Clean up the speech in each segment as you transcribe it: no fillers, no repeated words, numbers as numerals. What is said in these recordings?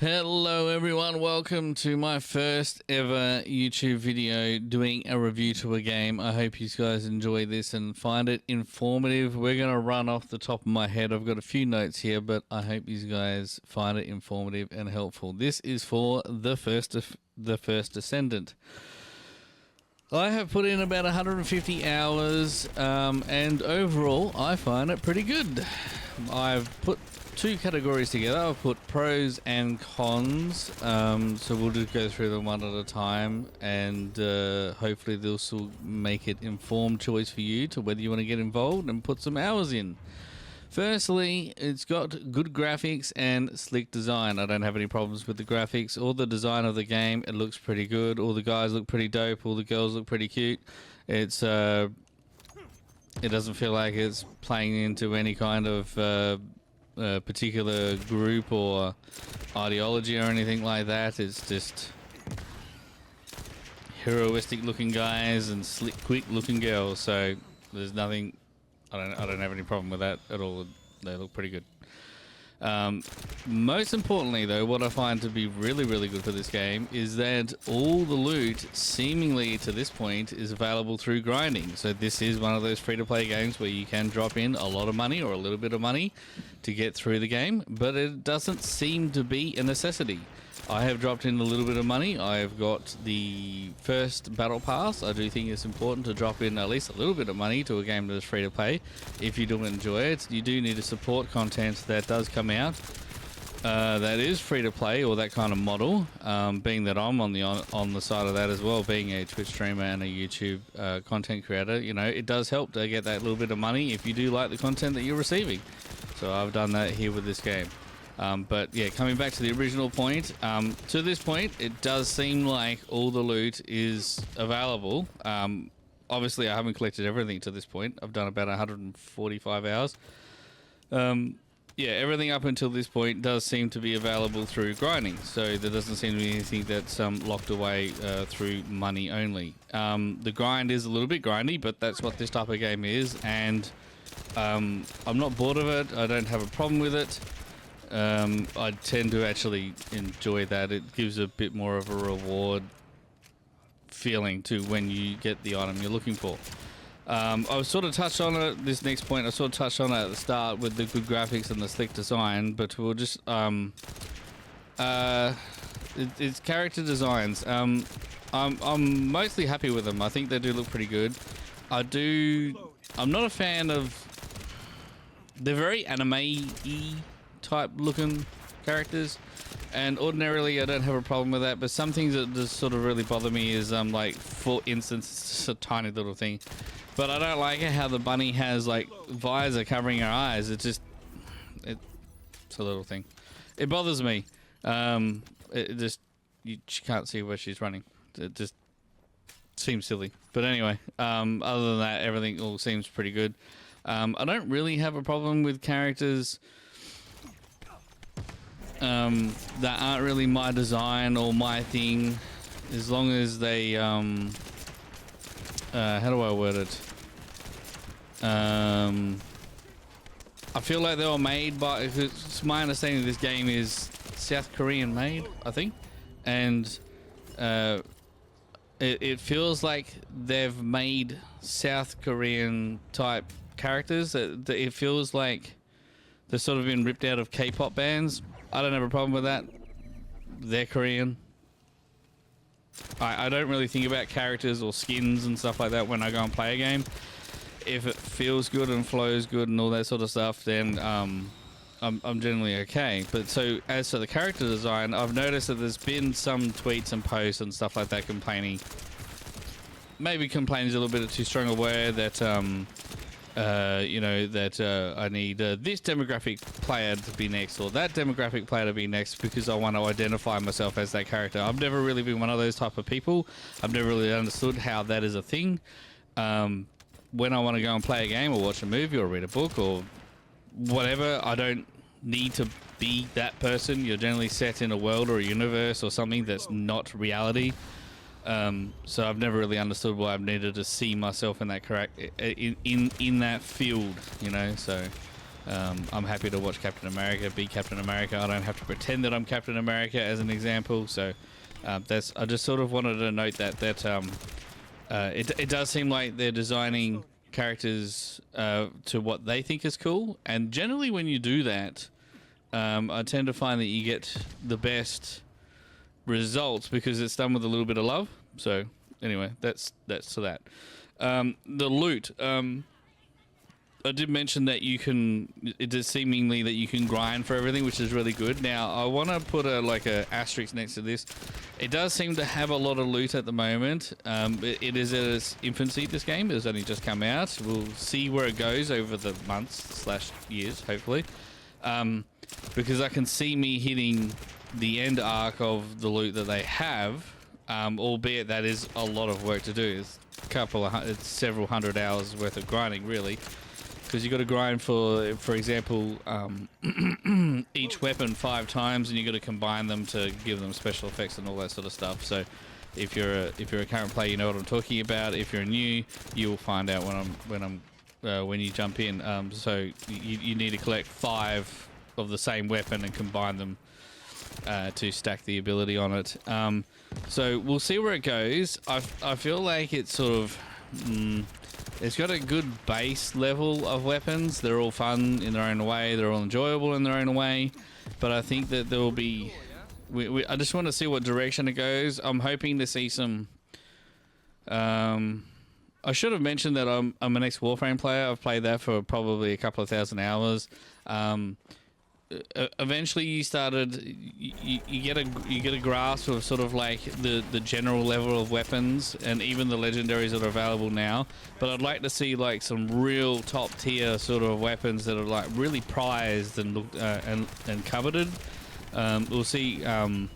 Hello everyone, welcome to my first ever YouTube video doing a review to a game. I hope you guys enjoy this and find it informative. We're going to run off the top of my head. I've got a few notes here, but I hope you guys find it informative and helpful. This is for the First Descendant. I have put in about 150 hours and overall I find it pretty good. I've put two categories together. I've put pros and cons, so we'll just go through them one at a time, and hopefully this will make it informed choice for you to whether you want to get involved and put some hours in. Firstly, it's got good graphics and slick design. I don't have any problems with the graphics or the design of the game. It looks pretty good. All the guys look pretty dope. All the girls look pretty cute. It doesn't feel like it's playing into any kind of particular group or ideology or anything like that. It's just heroistic looking guys and slick, quick looking girls. So there's nothing. I don't have any problem with that at all. They look pretty good. Most importantly, though, what I find to be really good for this game is that all the loot, seemingly to this point, is available through grinding. So this is one of those free-to-play games where you can drop in a lot of money or a little bit of money to get through the game, but it doesn't seem to be a necessity. I have dropped in a little bit of money. I've got the first battle pass. I do think it's important to drop in at least a little bit of money to a game that is free to play. If you do enjoy it, you do need to support content that does come out that is free to play, or that kind of model. Being that I'm on the side of that as well, being a Twitch streamer and a YouTube content creator, you know, it does help to get that little bit of money if you do like the content that you're receiving. So I've done that here with this game. But yeah, coming back to the original point, to this point, it does seem like all the loot is available. Obviously, I haven't collected everything to this point. I've done about 145 hours. Yeah, everything up until this point does seem to be available through grinding. So there doesn't seem to be anything that's locked away through money only. The grind is a little bit grindy, but that's what this type of game is. And I'm not bored of it. I don't have a problem with it. I tend to actually enjoy that. It gives a bit more of a reward feeling to when you get the item you're looking for. I sort of touched on it, this next point, I sort of touched on it at the start with the good graphics and the slick design, but we'll just, it's character designs. I'm mostly happy with them. I think they do look pretty good. I'm not a fan of, they're very anime-y type looking characters, and ordinarily I don't have a problem with that, but some things that just sort of really bother me is like, for instance, it's just a tiny little thing, but I don't like it how the bunny has like visor covering her eyes. It's a little thing. It bothers me. She can't see where she's running. It just seems silly, but anyway, other than that, everything all seems pretty good. I don't really have a problem with characters that aren't really my design or my thing, as long as they how do I word it, I feel like they were made by, it's my understanding this game is South Korean made, I think, and it feels like they've made South Korean type characters. It feels like they've sort of been ripped out of K-pop bands. I don't have a problem with that. They're Korean. I don't really think about characters or skins and stuff like that when I go and play a game. If it feels good and flows good and all that sort of stuff, then I'm generally okay. But so as for the character design, I've noticed that there's been some tweets and posts and stuff like that complaining. Maybe complaining is a little bit too strong a word, that you know, that I need this demographic player to be next or that demographic player to be next because I want to identify myself as that character. I've never really been one of those type of people. I've never really understood how that is a thing. When I want to go and play a game or watch a movie or read a book or whatever, I don't need to be that person. You're generally set in a world or a universe or something that's not reality. So I've never really understood why I've needed to see myself in that character, in that field, you know. So I'm happy to watch Captain America be Captain America. I don't have to pretend that I'm Captain America, as an example. So that's, I just sort of wanted to note that it does seem like they're designing characters to what they think is cool, and generally when you do that, I tend to find that you get the best results because it's done with a little bit of love. So anyway, that's to that. The loot. I did mention that you can, it is seemingly that you can grind for everything, which is really good. Now, I want to put a asterisk next to this. It does seem to have a lot of loot at the moment. It is at its infancy, this game. It has only just come out. We'll see where it goes over the months/years, hopefully. Because I can see me hitting the end arc of the loot that they have, albeit that is a lot of work to do. It's it's several hundred hours worth of grinding, really. Because you got to grind for example, each weapon 5 times, and you got to combine them to give them special effects and all that sort of stuff. So, if you're a current player, you know what I'm talking about. If you're new, you will find out when you jump in. So you need to collect 5 of the same weapon and combine them to stack the ability on it. So we'll see where it goes. I feel like it's sort of. It's got a good base level of weapons. They're all fun in their own way. They're all enjoyable in their own way. But I think that there will be... I just want to see what direction it goes. I'm hoping to see some... I should have mentioned that I'm an ex-Warframe player. I've played that for probably a couple of thousand hours. Eventually you get a grasp of sort of like the general level of weapons and even the legendaries that are available now, but I'd like to see like some real top tier sort of weapons that are like really prized and coveted. We'll see, and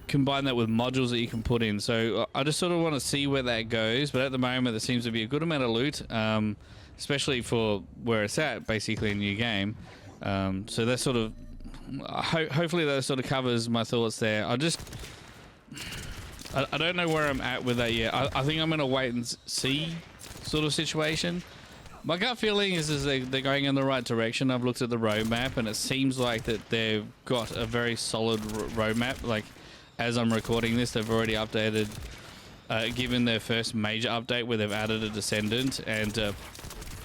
combine that with modules that you can put in. So I just sort of want to see where that goes, but at the moment there seems to be a good amount of loot, especially for where it's at, basically a new game. So that sort of, hopefully that sort of covers my thoughts there. I don't know where I'm at with that yet. I think I'm going to wait and see sort of situation. My gut feeling is they're going in the right direction. I've looked at the roadmap and it seems like that they've got a very solid roadmap. Like, as I'm recording this, they've already updated, given their first major update where they've added a Descendant and,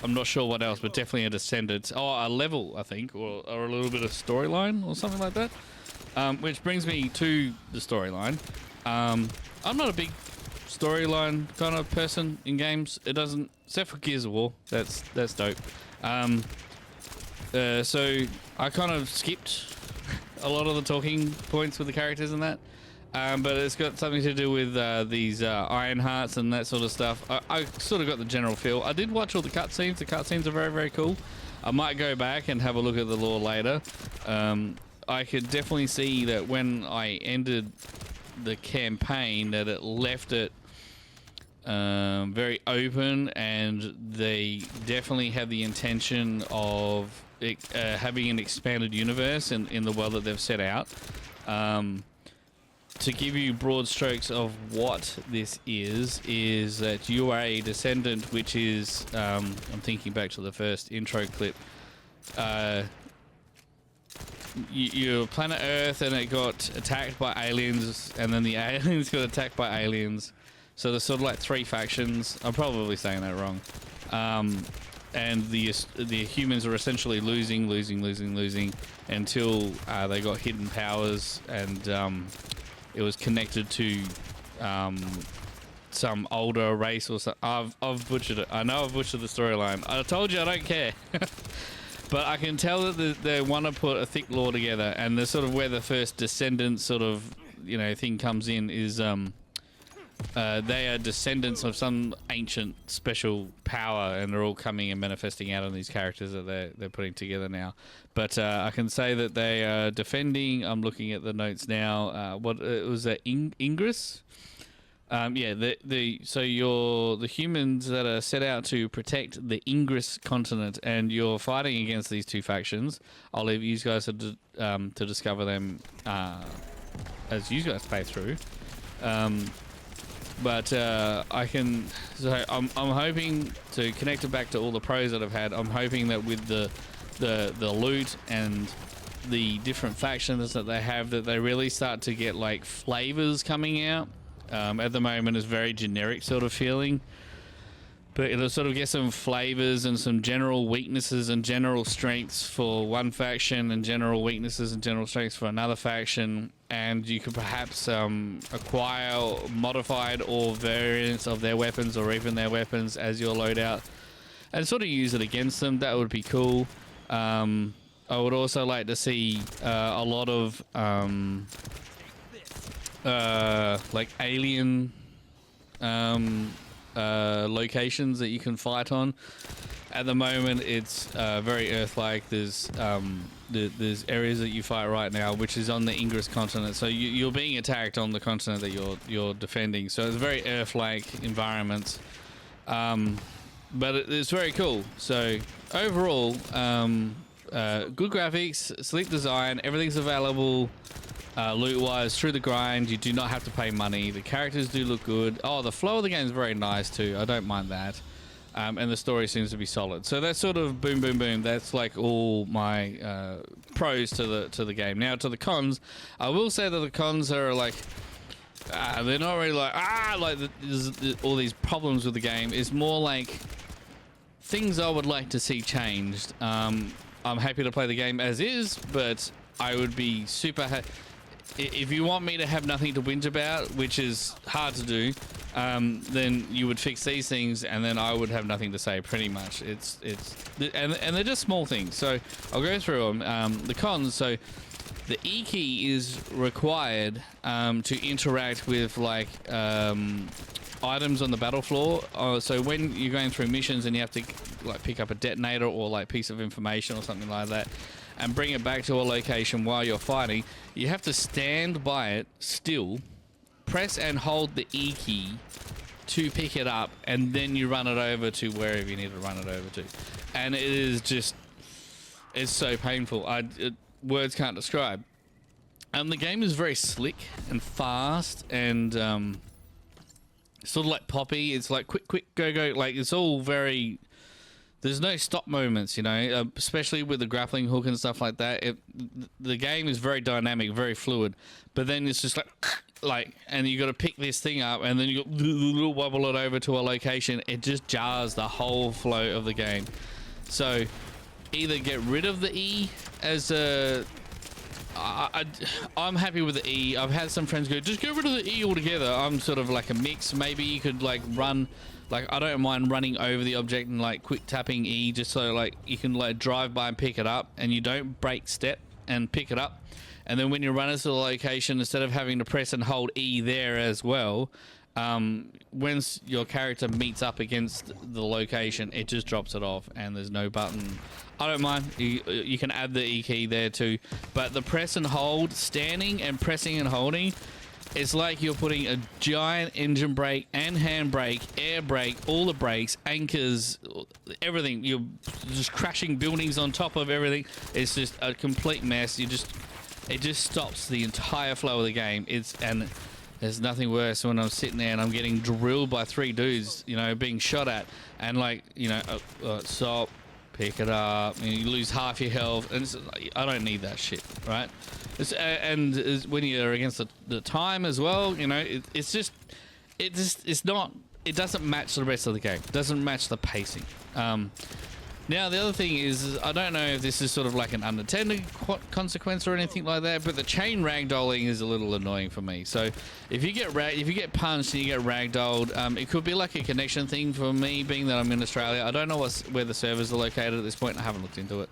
I'm not sure what else, but definitely a Descendant. Oh, a level, I think, or a little bit of storyline or something like that. Which brings me to the storyline. I'm not a big storyline kind of person in games. It doesn't, except for Gears of War. That's dope. So I kind of skipped a lot of the talking points with the characters and that. But it's got something to do with these Iron Hearts and that sort of stuff. I sort of got the general feel. I did watch all the cutscenes. The cutscenes are very, very cool. I might go back and have a look at the lore later. I could definitely see that when I ended the campaign that it left it very open, and they definitely have the intention of having an expanded universe in the world that they've set out. To give you broad strokes of what this is that you are a Descendant, which is, I'm thinking back to the first intro clip, you're planet Earth and it got attacked by aliens, and then the aliens got attacked by aliens. So there's sort of like 3 factions. I'm probably saying that wrong. And the humans are essentially losing until they got hidden powers, and it was connected to some older race or something. I've butchered it. I know I've butchered the storyline. I told you I don't care. But I can tell that they want to put a thick lore together, and the sort of where the first Descendant sort of, thing comes in is they are descendants of some ancient special power, and they're all coming and manifesting out on these characters that they're putting together now. But I can say that they are defending. I'm looking at the notes now. What it was that Ingress? Yeah. So you're the humans that are set out to protect the Ingress continent, and you're fighting against these 2 factions. I'll leave you guys to discover them as you guys play through. But I'm hoping to connect it back to all the pros that I've had. I'm hoping that with the the loot and the different factions that they have, that they really start to get like flavors coming out. At the moment it's very generic sort of feeling, but it'll sort of get some flavors and some general weaknesses and general strengths for one faction and general weaknesses and general strengths for another faction, and you could perhaps acquire modified or variants of their weapons or even their weapons as your loadout and sort of use it against them. That would be cool. I would also like to see a lot of like alien locations that you can fight on. At the moment it's very Earth-like. There's areas that you fight right now which is on the Ingress continent, so you're being attacked on the continent that you're defending, so it's very Earth-like environments, but it's very cool. So overall, good graphics, sleek design, everything's available loot-wise through the grind. You do not have to pay money. The characters do look good. Oh, the flow of the game is very nice too. I don't mind that. And the story seems to be solid. So that's sort of boom, boom, boom. That's like all my pros to the game. Now to the cons, I will say that the cons are like they're not really like there's all these problems with the game. It's more like things I would like to see changed. I'm happy to play the game as is, but I would be super if you want me to have nothing to whinge about, which is hard to do, then you would fix these things and then I would have nothing to say pretty much. And they're just small things, so I'll go through them. The cons, so the E key is required to interact with like items on the battle floor. So when you're going through missions and you have to like pick up a detonator or like piece of information or something like that and bring it back to a location while you're fighting, you have to stand by it still, press and hold the E key to pick it up, and then you run it over to wherever you need to run it over to. And it is just, it's so painful. Words can't describe. The game is very slick and fast and sort of like Poppy. It's like quick, go. Like it's all very, there's no stop moments, you know, especially with the grappling hook and stuff like that. The game is very dynamic, very fluid, but then it's just like, and you got to pick this thing up and then you got wobble it over to a location. It just jars the whole flow of the game. So either get rid of the E as a, I'm happy with the E. I've had some friends go, just get rid of the E altogether. I'm sort of like a mix. Maybe you could like run, like I don't mind running over the object and like quick tapping E just so like you can like drive by and pick it up and you don't break step and pick it up. And then when you run it to the location, instead of having to press and hold E there as well, once your character meets up against the location, it just drops it off and there's no button. I don't mind. You can add the E key there too, but the press and hold, standing and pressing and holding, it's like you're putting a giant engine brake and hand brake, air brake, all the brakes, anchors, everything. You're just crashing buildings on top of everything. It's just a complete mess. It just stops the entire flow of the game. And there's nothing worse when I'm sitting there and I'm getting drilled by 3 dudes, you know, being shot at, and like, you know, stop, pick it up, and you lose half your health, and I don't need that shit, right? When you're against the time as well, you know, it doesn't match the rest of the game. It doesn't match the pacing. Now the other thing is, I don't know if this is sort of like an unintended consequence or anything like that, but the chain ragdolling is a little annoying for me. So if you get punched and you get ragdolled, it could be like a connection thing for me, being that I'm in Australia. I don't know where the servers are located at this point. I haven't looked into it.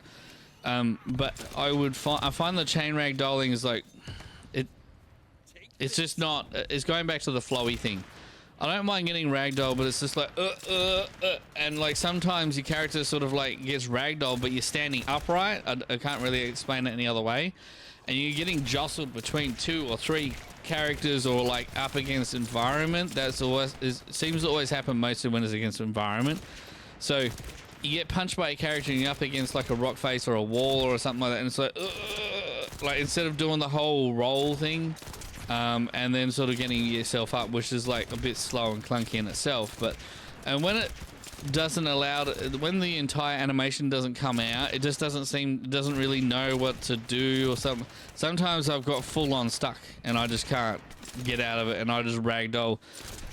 But I find the chain ragdolling is like, it's just not, it's going back to the flowy thing. I don't mind getting ragdoll, but it's just like and like sometimes your character sort of like gets ragdoll, but you're standing upright. I can't really explain it any other way, and you're getting jostled between 2 or 3 characters or like up against environment. Seems to always happen mostly when it's against environment. So you get punched by a character and you're up against like a rock face or a wall or something like that, and it's like instead of doing the whole roll thing, and then sort of getting yourself up, which is like a bit slow and clunky in itself, and when doesn't allow when the entire animation doesn't come out, it just doesn't really know what to do or something. Sometimes I've got full on stuck and I just can't get out of it, and I just ragdoll.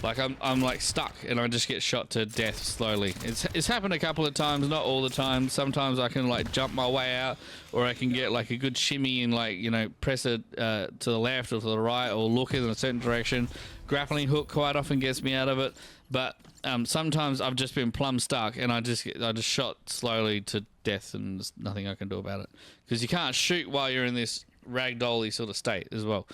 Like I'm like stuck and I just get shot to death slowly. It's happened a couple of times, not all the time. Sometimes I can like jump my way out, or I can get like a good shimmy and like, you know, press it to the left or to the right, or look in a certain direction. Grappling hook quite often gets me out of it, but sometimes I've just been plumb stuck and I just shot slowly to death, and there's nothing I can do about it because you can't shoot while you're in this ragdolly sort of state as well.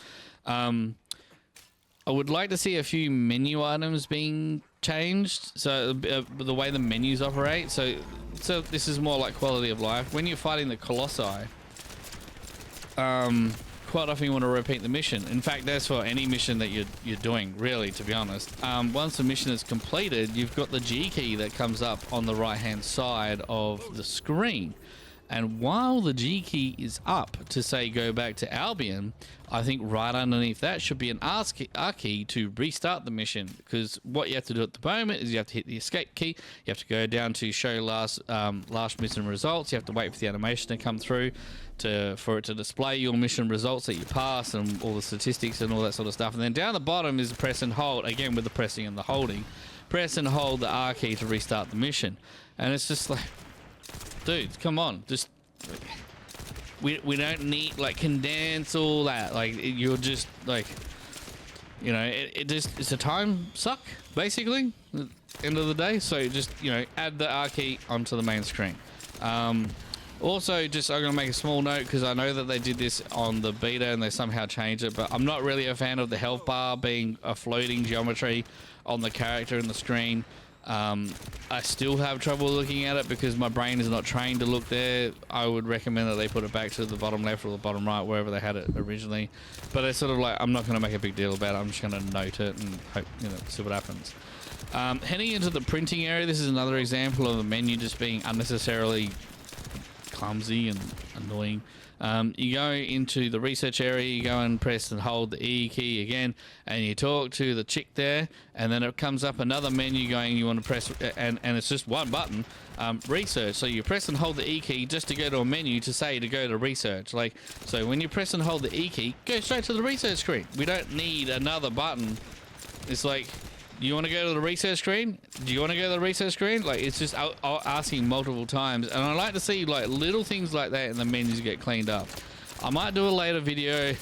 I would like to see a few menu items being changed, so the way the menus operate. So this is more like quality of life. When you're fighting the Colossi, quite often you want to repeat the mission. In fact, that's for any mission that you're doing, really, to be honest. Once the mission is completed, you've got the G key that comes up on the right-hand side of the screen. And while the G key is up to say go back to Albion, I think right underneath that should be an R key to restart the mission. Because what you have to do at the moment is you have to hit the escape key. You have to go down to show last mission results. You have to wait for the animation to come through for it to display your mission results that you passed and all the statistics and all that sort of stuff. And then down the bottom is press and hold, again with the pressing and the holding. Press and hold the R key to restart the mission. And it's just like, dude, come on, just we don't need like condense all that. Like you're just like, you know, it's a time suck basically at the end of the day. So just, you know, add the R key onto the main screen. Also, just I'm gonna make a small note because I know that they did this on the beta and they somehow changed it, but I'm not really a fan of the health bar being a floating geometry on the character in the screen. I still have trouble looking at it because my brain is not trained to look there. I would recommend that they put it back to the bottom left or the bottom right, wherever they had it originally. But it's sort of like, I'm not going to make a big deal about it. I'm just going to note it and hope, you know, see what happens. Heading into the printing area, this is another example of the menu just being unnecessarily clumsy and annoying. You go into the research area, you go and press and hold the E key again, and you talk to the chick there, and then it comes up another menu going, you want to press, and it's just one button, research. So you press and hold the E key just to go to a menu to say to go to research. Like, so when you press and hold the E key, go straight to the research screen. We don't need another button. It's like, you want to go to the research screen? Do you want to go to the research screen? Like, it's just asking multiple times. And I like to see like little things like that in the menus get cleaned up. I might do a later video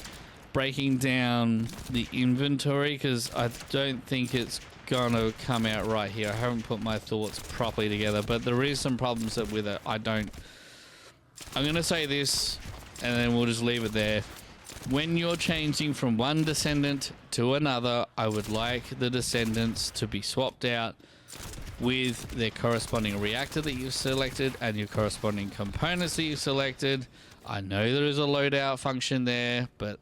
breaking down the inventory because I don't think it's gonna come out right here. I haven't put my thoughts properly together, but there is some problems with it. I'm gonna say this and then we'll just leave it there. When you're changing from one descendant to another, I would like the descendants to be swapped out with their corresponding reactor that you've selected and your corresponding components that you've selected. I know there is a loadout function there, but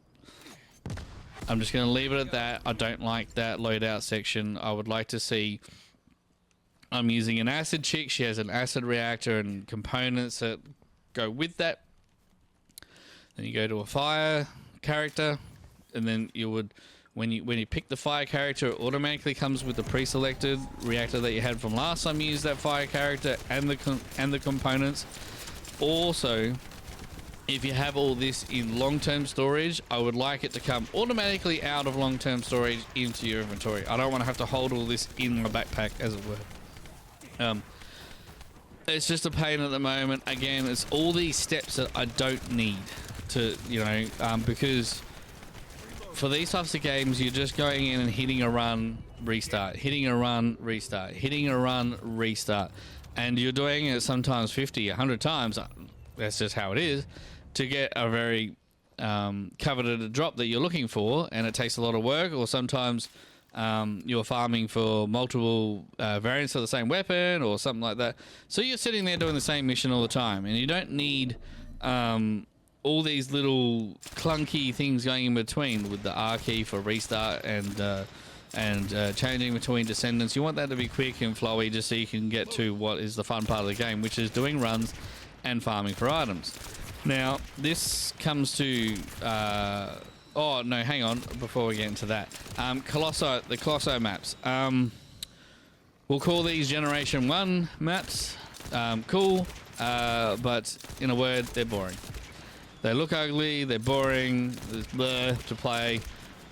I'm just going to leave it at that. I don't like that loadout section. I would like to see... I'm using an acid chick. She has an acid reactor and components that go with that. Then you go to a fire character, and then you would, when you pick the fire character, it automatically comes with the pre-selected reactor that you had from last time you used that fire character and the components. Also, if you have all this in long-term storage, I would like it to come automatically out of long-term storage into your inventory. I don't want to have to hold all this in my backpack, as it were. It's just a pain at the moment. Again, it's all these steps that I don't need to, you know, because for these types of games, you're just going in and hitting a run, restart, hitting a run, restart, hitting a run, restart, and you're doing it sometimes 50, 100 times. That's just how it is, to get a very coveted drop that you're looking for, and it takes a lot of work. Or sometimes you're farming for multiple variants of the same weapon or something like that. So you're sitting there doing the same mission all the time, and you don't need all these little clunky things going in between with the R key for restart and changing between descendants. You want that to be quick and flowy, just so you can get to what is the fun part of the game, which is doing runs and farming for items. Now, this comes to... oh, no, hang on, before we get into that. The Colossi maps. We'll call these Generation 1 maps. Cool, but in a word, they're boring. They look ugly, they're boring, there's blur to play.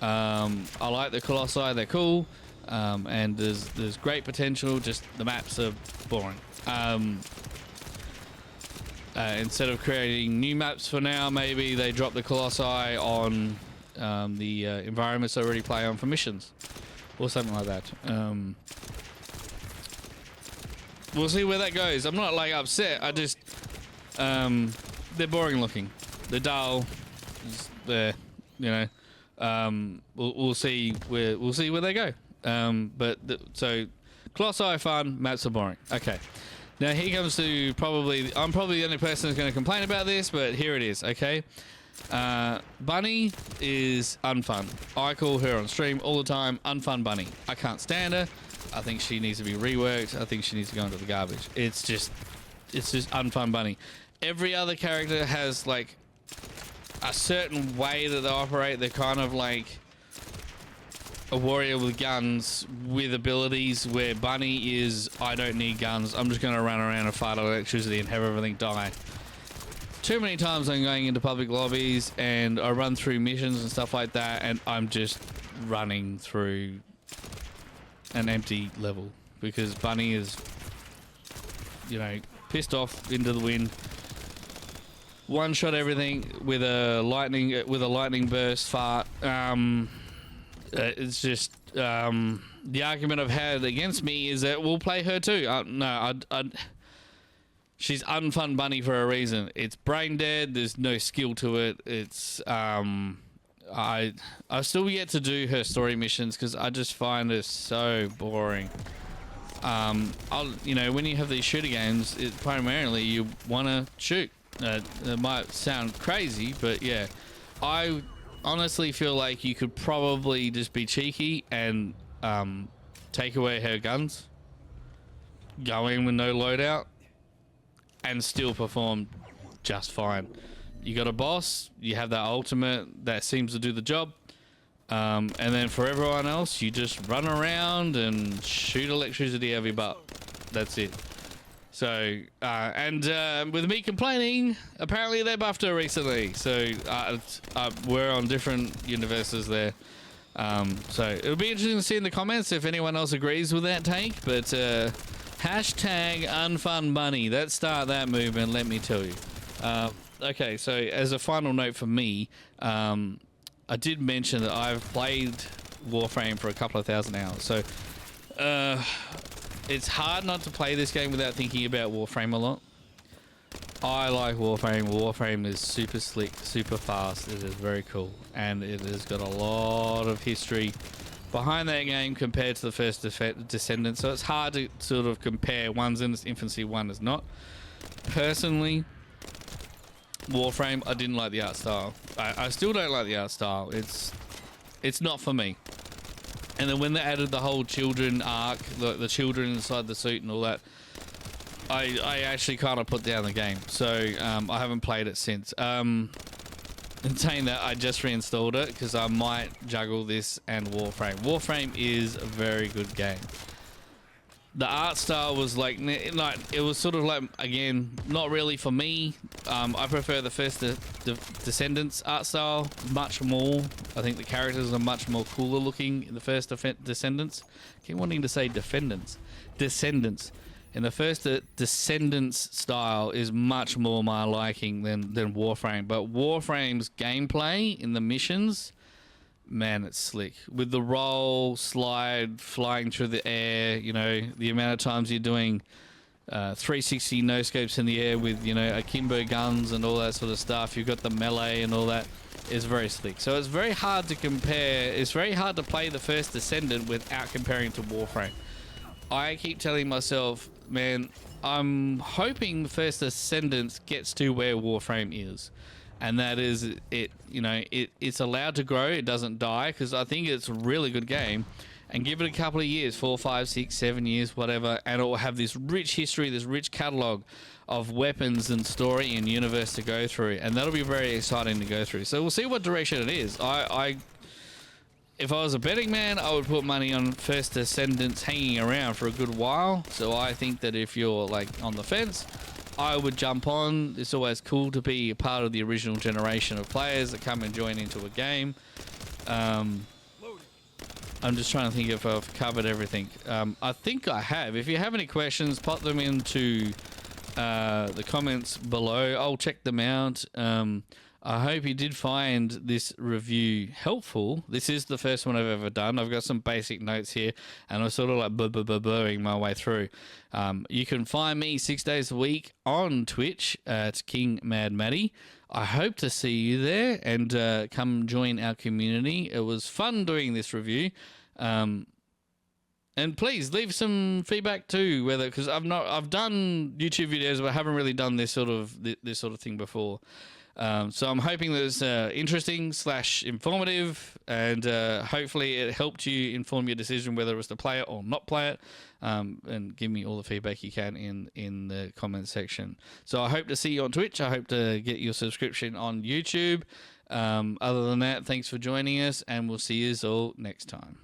I like the Colossi, they're cool, and there's great potential, just the maps are boring. Instead of creating new maps for now, maybe they drop the Colossi on the environments I already play on for missions, or something like that. We'll see where that goes. I'm not like upset. I just they're boring looking. They're dull. They're, you know. We'll see where they go. So Colossi fun, maps are boring. Okay. Now here comes to I'm probably the only person who's going to complain about this, but here it is. Okay. Bunny is unfun. I call her on stream all the time, unfun Bunny. I can't stand her. I think she needs to be reworked. I think she needs to go into the garbage. It's just unfun Bunny. Every other character has like a certain way that they operate. They're kind of like a warrior with guns with abilities, where Bunny is, I don't need guns. I'm just going to run around and fart electricity and have everything die. Too many times I'm going into public lobbies and I run through missions and stuff like that, and I'm just running through an empty level because Bunny is, you know, pissed off into the wind. One shot everything with a lightning burst fart. It's just the argument I've had against me is that we'll play her too. She's unfun Bunny for a reason. It's brain dead. There's no skill to it. It's I still yet to do her story missions because I just find her so boring. You know, when you have these shooter games, primarily you want to shoot. It might sound crazy, but yeah, I honestly feel like you could probably just be cheeky and take away her guns, go in with no loadout, and still perform just fine. You got a boss, you have that ultimate that seems to do the job, and then for everyone else, you just run around and shoot electricity every butt. That's it. So, with me complaining, apparently they buffed her recently. So, we're on different universes there. So, it'll be interesting to see in the comments if anyone else agrees with that take. But, hashtag unfun Bunny. Let's start that movement, let me tell you. Okay, so as a final note for me, I did mention that I've played Warframe for a couple of thousand hours. So, it's hard not to play this game without thinking about Warframe a lot. I like Warframe. Warframe is super slick, super fast. It is very cool. And it has got a lot of history behind that game compared to the First Descendant. So it's hard to sort of compare. One's in its infancy, one is not. Personally, Warframe, I didn't like the art style. I still don't like the art style. It's not for me. And then when they added the whole children arc, the children inside the suit and all that, I actually kind of put down the game. So I haven't played it since. In saying that, I just reinstalled it because I might juggle this and Warframe. Warframe is a very good game. The art style was like it was sort of like, again, not really for me. I prefer the First Descendants art style much more. I think the characters are much more cooler looking in the First Descendants. I keep wanting to say Descendants. In the First Descendants style is much more my liking than Warframe. But Warframe's gameplay in the missions, man, it's slick. With the roll, slide, flying through the air, you know, the amount of times you're doing 360 no-scopes in the air with, you know, akimbo guns and all that sort of stuff. You've got the melee and all that. It's very slick. So it's very hard to compare. It's very hard to play the First Descendant without comparing to Warframe. I keep telling myself, man, I'm hoping the First Descendant gets to where Warframe is. And that is it, you know, it's allowed to grow. It doesn't die because I think it's a really good game. And give it a couple of years, 4, 5, 6, 7 years, whatever, and it will have this rich history, this rich catalog of weapons and story and universe to go through. And that'll be very exciting to go through. So we'll see what direction it is. if I was a betting man, I would put money on First Descendants hanging around for a good while. So I think that if you're like on the fence, I would jump on. It's always cool to be a part of the original generation of players that come and join into a game. I'm just trying to think if I've covered everything. I think I have. If you have any questions, pop them into the comments below. I'll check them out. I hope you did find this review helpful. This is the first one I've ever done. I've got some basic notes here, and I'm sort of like blurring my way through. You can find me 6 days a week on Twitch at King Mad Matty. I hope to see you there and come join our community. It was fun doing this review. And please leave some feedback too, whether because I've done YouTube videos, but I haven't really done this sort of thing before. So I'm hoping that it's interesting / informative, and hopefully it helped you inform your decision whether it was to play it or not play it. And give me all the feedback you can in the comment section. So I hope to see you on Twitch. I hope to get your subscription on YouTube. Other than that, thanks for joining us, and we'll see you all next time.